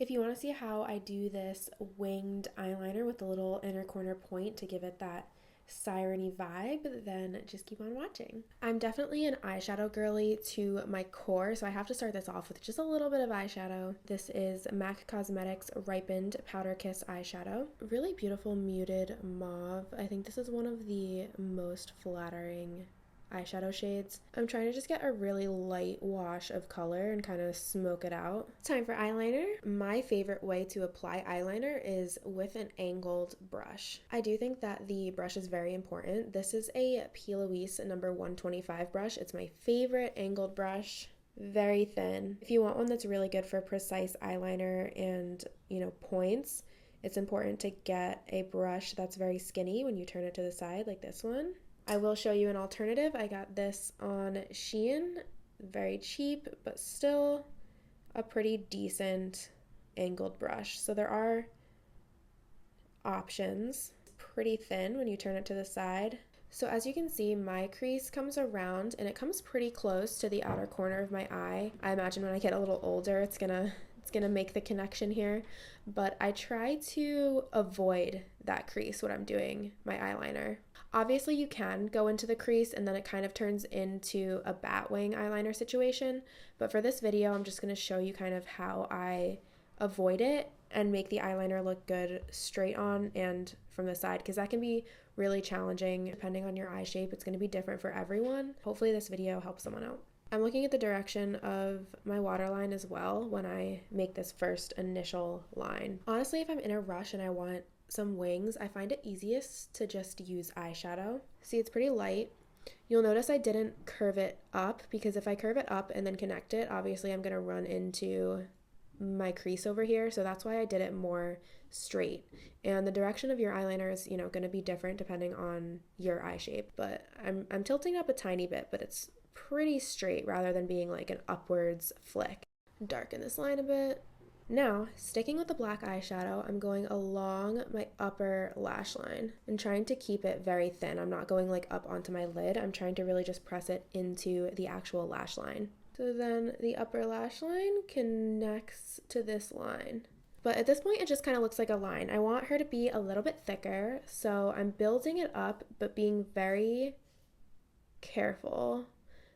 If you want to see how I do this winged eyeliner with a little inner corner point to give it that siren-y vibe, then just keep on watching. I'm definitely an eyeshadow girly to my core, so I have to start this off with just a little bit of eyeshadow. This is MAC Cosmetics Ripened Powder Kiss eyeshadow. Really beautiful muted mauve. I think this is one of the most flattering eyeshadow shades. I'm trying to just get a really light wash of color and kind of smoke it out. Time for eyeliner. My favorite way to apply eyeliner is with an angled brush. I do think that the brush is very important. This is a P. Louise number 125 brush. It's my favorite angled brush. Very thin. If you want one that's really good for precise eyeliner and, points, it's important to get a brush that's very skinny when you turn it to the side, like this one. I will show you an alternative. I got this on Shein, very cheap, but still a pretty decent angled brush. So there are options. Pretty thin when you turn it to the side. So as you can see, my crease comes around and it comes pretty close to the outer corner of my eye. I imagine when I get a little older, it's gonna make the connection here, but I try to avoid that crease when I'm doing my eyeliner. Obviously you can go into the crease and then it kind of turns into a bat wing eyeliner situation, but for this video I'm just going to show you kind of how I avoid it and make the eyeliner look good straight on and from the side, because that can be really challenging depending on your eye shape. It's going to be different for everyone. Hopefully this video helps someone out. I'm looking at the direction of my waterline as well when I make this first initial line. Honestly, if I'm in a rush and I want some wings, I find it easiest to just use eyeshadow. See, it's pretty light. You'll notice I didn't curve it up, because if I curve it up and then connect it, obviously I'm gonna run into my crease over here, so that's why I did it more straight. And the direction of your eyeliner is, gonna be different depending on your eye shape, but I'm tilting up a tiny bit, but it's pretty straight rather than being like an upwards flick. Darken this line a bit. Now, sticking with the black eyeshadow, I'm going along my upper lash line and trying to keep it very thin. I'm not going like up onto my lid. I'm trying to really just press it into the actual lash line. So then the upper lash line connects to this line. But at this point, it just kind of looks like a line. I want her to be a little bit thicker, so I'm building it up, but being very careful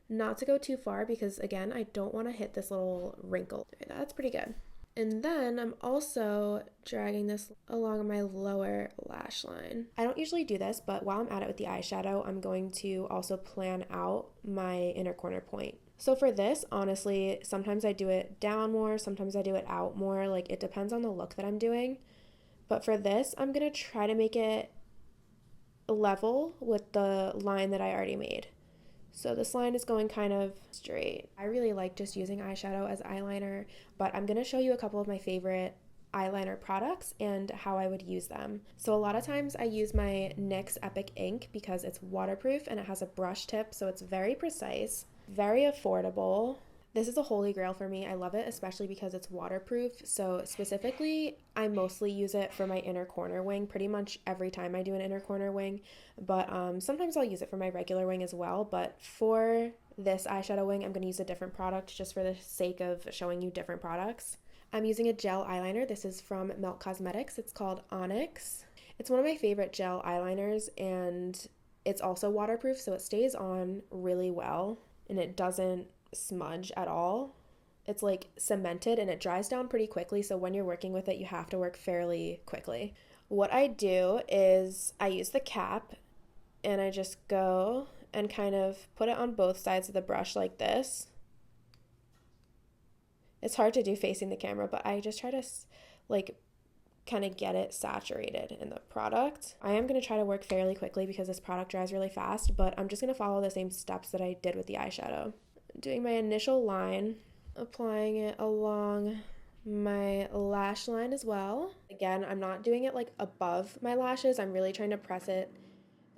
not to go too far, because again, I don't want to hit this little wrinkle. That's pretty good. And then I'm also dragging this along my lower lash line. I don't usually do this, but while I'm at it with the eyeshadow, I'm going to also plan out my inner corner point. So for this, honestly, sometimes I do it down more, sometimes I do it out more. Like, it depends on the look that I'm doing. But for this, I'm going to try to make it level with the line that I already made. So this line is going kind of straight. I really like just using eyeshadow as eyeliner, but I'm going to show you a couple of my favorite eyeliner products and how I would use them. So a lot of times I use my NYX Epic ink because it's waterproof and it has a brush tip, so it's very precise, very affordable. This is a holy grail for me. I love it, especially because it's waterproof. So specifically, I mostly use it for my inner corner wing pretty much every time I do an inner corner wing. But sometimes I'll use it for my regular wing as well. But for this eyeshadow wing, I'm going to use a different product just for the sake of showing you different products. I'm using a gel eyeliner. This is from Melt Cosmetics. It's called Onyx. It's one of my favorite gel eyeliners, and it's also waterproof, so it stays on really well and it doesn't smudge at all. It's like cemented and it dries down pretty quickly, so when you're working with it, you have to work fairly quickly. What I do is I use the cap and I just go and kind of put it on both sides of the brush like this. It's hard to do facing the camera, but I just try to like kind of get it saturated in the product. I am going to try to work fairly quickly because this product dries really fast, but I'm just going to follow the same steps that I did with the eyeshadow. Doing my initial line, applying it along my lash line as well. Again, I'm not doing it like above my lashes. I'm really trying to press the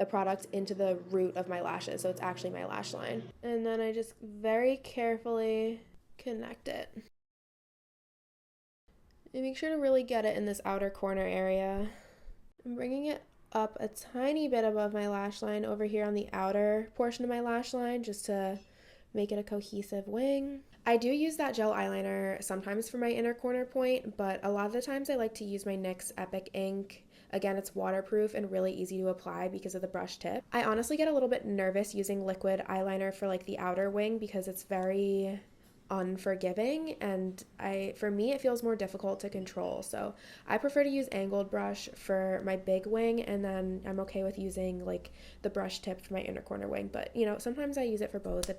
product into the root of my lashes, so it's actually my lash line. And then I just very carefully connect it. And make sure to really get it in this outer corner area. I'm bringing it up a tiny bit above my lash line over here on the outer portion of my lash line just to make it a cohesive wing. I do use that gel eyeliner sometimes for my inner corner point, but a lot of the times I like to use my NYX Epic ink. Again, it's waterproof and really easy to apply because of the brush tip. I honestly get a little bit nervous using liquid eyeliner for like the outer wing because it's very unforgiving, and for me it feels more difficult to control. So I prefer to use angled brush for my big wing, and then I'm okay with using like the brush tip for my inner corner wing. But you know, sometimes I use it for both. I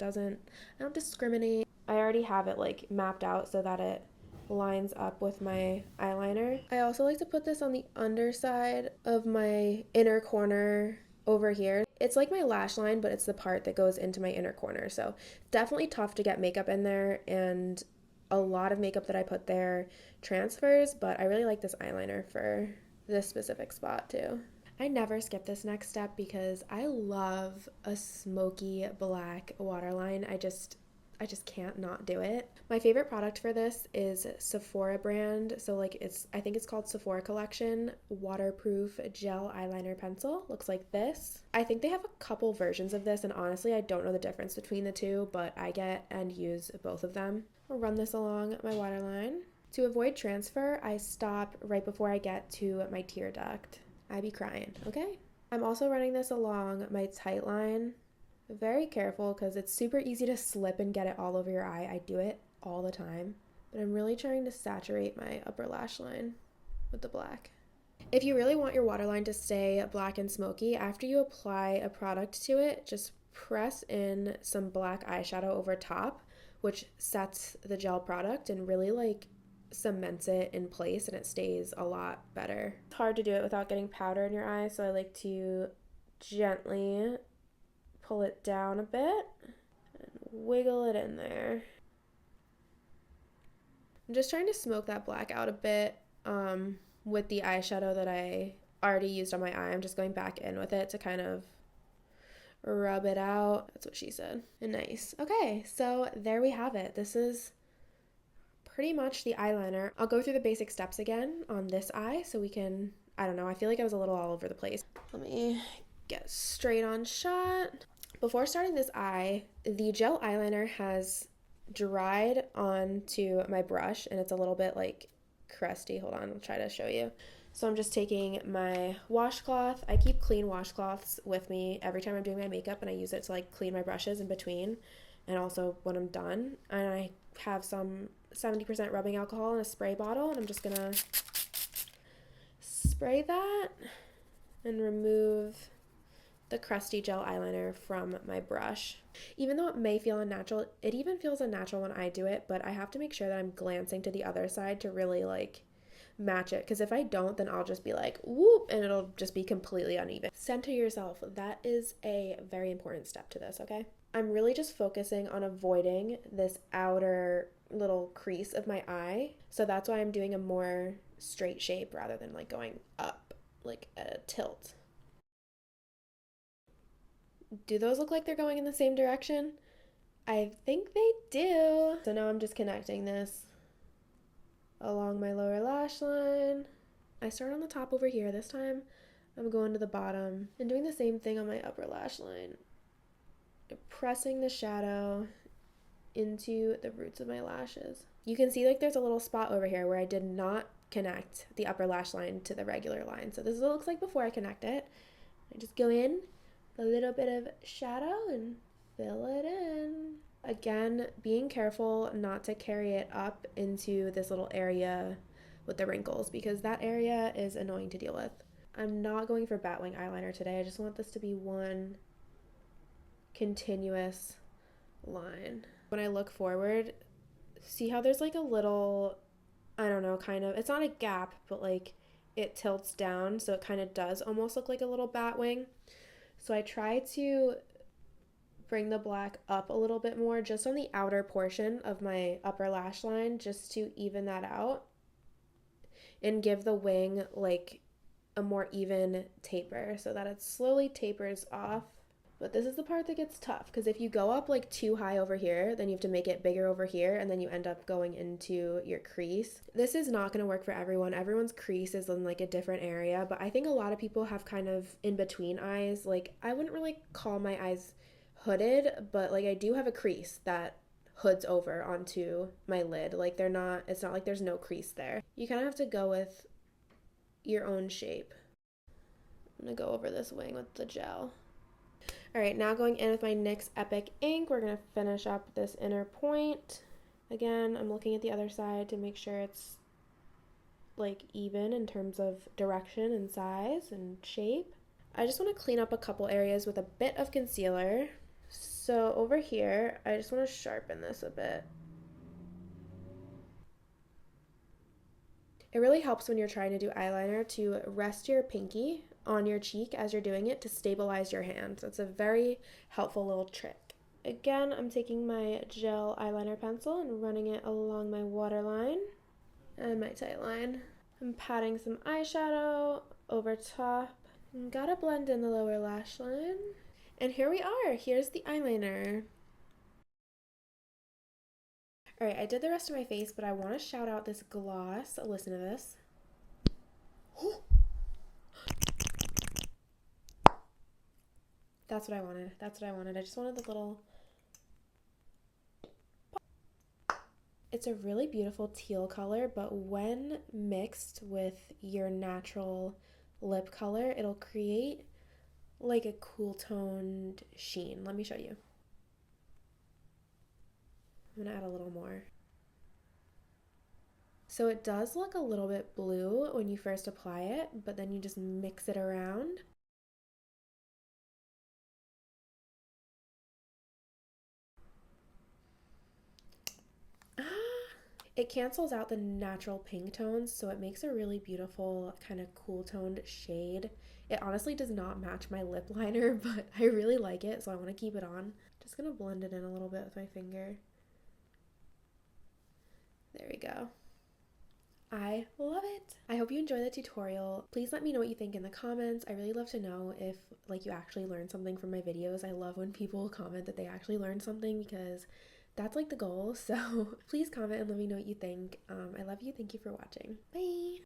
don't discriminate. I already have it like mapped out so that it lines up with my eyeliner. I also like to put this on the underside of my inner corner over here. It's like my lash line, but it's the part that goes into my inner corner. So definitely tough to get makeup in there, and a lot of makeup that I put there transfers, but I really like this eyeliner for this specific spot too. I never skip this next step because I love a smoky black waterline. I just can't not do it. My favorite product for this is Sephora brand. So like I think it's called Sephora Collection Waterproof Gel Eyeliner Pencil. Looks like this. I think they have a couple versions of this, and honestly I don't know the difference between the two, but I get and use both of them. I'll run this along my waterline. To avoid transfer, I stop right before I get to my tear duct. I be crying, okay? I'm also running this along my tight line. Very careful because it's super easy to slip and get it all over your eye. I do it all the time, but I'm really trying to saturate my upper lash line with the black. If you really want your waterline to stay black and smoky, after you apply a product to it, just press in some black eyeshadow over top, which sets the gel product and really like cements it in place, and it stays a lot better. It's hard to do it without getting powder in your eye, so I like to gently pull it down a bit and wiggle it in there. I'm just trying to smoke that black out a bit with the eyeshadow that I already used on my eye. I'm just going back in with it to kind of rub it out. That's what she said. And nice. Okay, so there we have it. This is pretty much the eyeliner. I'll go through the basic steps again on this eye so we can, I don't know, I feel like I was a little all over the place. Let me get straight on shot. Before starting this eye, the gel eyeliner has dried onto my brush and it's a little bit like crusty. Hold on, I'll try to show you. So I'm just taking my washcloth. I keep clean washcloths with me every time I'm doing my makeup, and I use it to like clean my brushes in between and also when I'm done. And I have some 70% rubbing alcohol in a spray bottle, and I'm just gonna spray that and remove the crusty gel eyeliner from my brush. Even though it may feel unnatural, it even feels unnatural when I do it, but I have to make sure that I'm glancing to the other side to really like match it, because if I don't, then I'll just be like whoop, and it'll just be completely uneven. Center yourself. That is a very important step to this, okay? I'm really just focusing on avoiding this outer little crease of my eye, so that's why I'm doing a more straight shape rather than like going up like a tilt. Do those look like they're going in the same direction? I think they do. So now I'm just connecting this along my lower lash line. I start on the top over here. This time I'm going to the bottom and doing the same thing on my upper lash line. Pressing the shadow into the roots of my lashes. You can see like there's a little spot over here where I did not connect the upper lash line to the regular line. So this is what it looks like before I connect it. I just go in a little bit of shadow and fill it in. Again, being careful not to carry it up into this little area with the wrinkles, because that area is annoying to deal with. I'm not going for batwing eyeliner today. I just want this to be one continuous line. When I look forward, see how there's like a little, I don't know, kind of, it's not a gap, but like it tilts down, so it kind of does almost look like a little batwing. So I try to bring the black up a little bit more just on the outer portion of my upper lash line, just to even that out and give the wing like a more even taper so that it slowly tapers off. But this is the part that gets tough, because if you go up like too high over here, then you have to make it bigger over here, and then you end up going into your crease. This is not going to work for everyone. Everyone's crease is in like a different area, but I think a lot of people have kind of in between eyes. Like I wouldn't really call my eyes hooded, but like I do have a crease that hoods over onto my lid. Like it's not like there's no crease there. You kind of have to go with your own shape. I'm gonna go over this wing with the gel. All right, now going in with my NYX Epic ink, we're gonna finish up this inner point. Again, I'm looking at the other side to make sure it's like even in terms of direction and size and shape. I just want to clean up a couple areas with a bit of concealer. So over here, I just want to sharpen this a bit. It really helps when you're trying to do eyeliner to rest your pinky on your cheek as you're doing it to stabilize your hand. That's a very helpful little trick. Again, I'm taking my gel eyeliner pencil and running it along my waterline and my tight line. I'm patting some eyeshadow over top. Gotta blend in the lower lash line. And here we are. Here's the eyeliner. Alright, I did the rest of my face, but I want to shout out this gloss. Listen to this. That's what I wanted. That's what I wanted. I just wanted the little... It's a really beautiful teal color, but when mixed with your natural lip color, it'll create like a cool toned sheen. Let me show you. I'm gonna add a little more. So it does look a little bit blue when you first apply it, but then you just mix it around. It cancels out the natural pink tones, so it makes a really beautiful kind of cool toned shade. It honestly does not match my lip liner, but I really like it, so I want to keep it on. Just gonna blend it in a little bit with my finger. There we go. I love it. I hope you enjoy the tutorial. Please let me know what you think in the comments. I really love to know if like you actually learned something from my videos. I love when people comment that they actually learned something because that's like the goal. So please comment and let me know what you think. I love you. Thank you for watching. Bye.